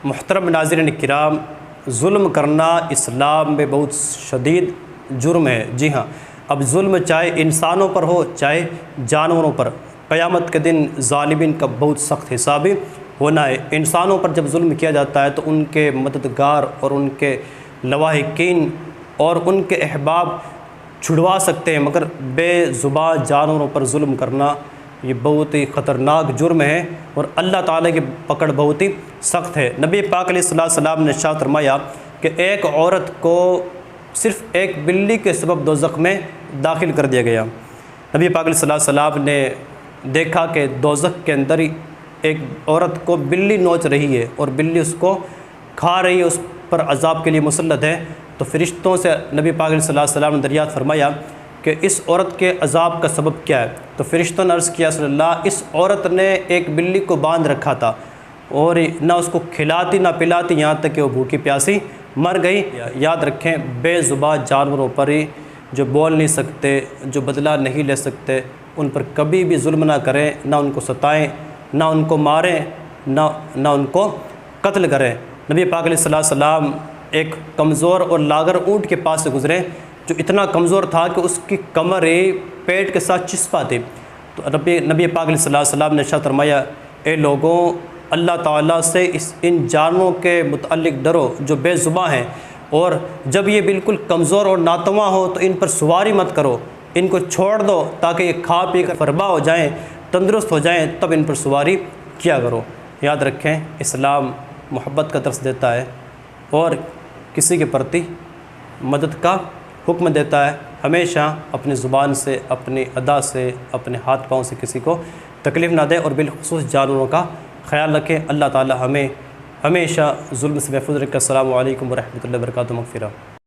محترم ناظرین کرام، ظلم کرنا اسلام میں بہت شدید جرم ہے۔ جی ہاں، اب ظلم چاہے انسانوں پر ہو چاہے جانوروں پر، قیامت کے دن ظالمین کا بہت سخت حساب ہونا ہے۔ انسانوں پر جب ظلم کیا جاتا ہے تو ان کے مددگار اور ان کے لواحقین اور ان کے احباب چھڑوا سکتے ہیں، مگر بے زبان جانوروں پر ظلم کرنا یہ بہت ہی خطرناک جرم ہے اور اللہ تعالیٰ کی پکڑ بہت ہی سخت ہے۔ نبی پاک علیہ السلام نے ارشاد فرمایا کہ ایک عورت کو صرف ایک بلی کے سبب دوزخ میں داخل کر دیا گیا۔ نبی پاک علیہ السلام نے دیکھا کہ دوزخ کے اندر ہی ایک عورت کو بلی نوچ رہی ہے اور بلی اس کو کھا رہی ہے، اس پر عذاب کے لیے مسلط ہے۔ تو فرشتوں سے نبی پاک علیہ السلام نے دریافت فرمایا کہ اس عورت کے عذاب کا سبب کیا ہے؟ تو فرشتوں نے عرض کیا صلی اللہ، اس عورت نے ایک بلی کو باندھ رکھا تھا اور نہ اس کو کھلاتی نہ پلاتی، یہاں تک کہ وہ بھوکی پیاسی مر گئی۔ یاد رکھیں، بے زبان جانوروں پر ہی جو بول نہیں سکتے، جو بدلہ نہیں لے سکتے، ان پر کبھی بھی ظلم نہ کریں، نہ ان کو ستائیں، نہ ان کو ماریں، نہ ان کو قتل کریں۔ نبی پاک علیہ السلام ایک کمزور اور لاغر اونٹ کے پاس سے گزرے جو اتنا کمزور تھا کہ اس کی کمر پیٹ کے ساتھ چسپا تھی۔ تو نبی پاک علیہ السلام نے ارشاد فرمایا، اے لوگوں، اللہ تعالیٰ سے ان جانوروں کے متعلق ڈرو جو بے زباں ہیں، اور جب یہ بالکل کمزور اور ناتواں ہو تو ان پر سواری مت کرو، ان کو چھوڑ دو تاکہ یہ کھا پی کر فربا ہو جائیں، تندرست ہو جائیں، تب ان پر سواری کیا کرو۔ یاد رکھیں، اسلام محبت کا درس دیتا ہے اور کسی کے پرتی مدد کا حکم دیتا ہے۔ ہمیشہ اپنی زبان سے، اپنی ادا سے، اپنے ہاتھ پاؤں سے کسی کو تکلیف نہ دے اور بالخصوص جانوروں کا خیال رکھیں۔ اللہ تعالی ہمیں ہمیشہ ظلم سے محفوظ رکھے۔ السلام علیکم ورحمۃ اللہ وبرکاتہ۔ مغفرہ۔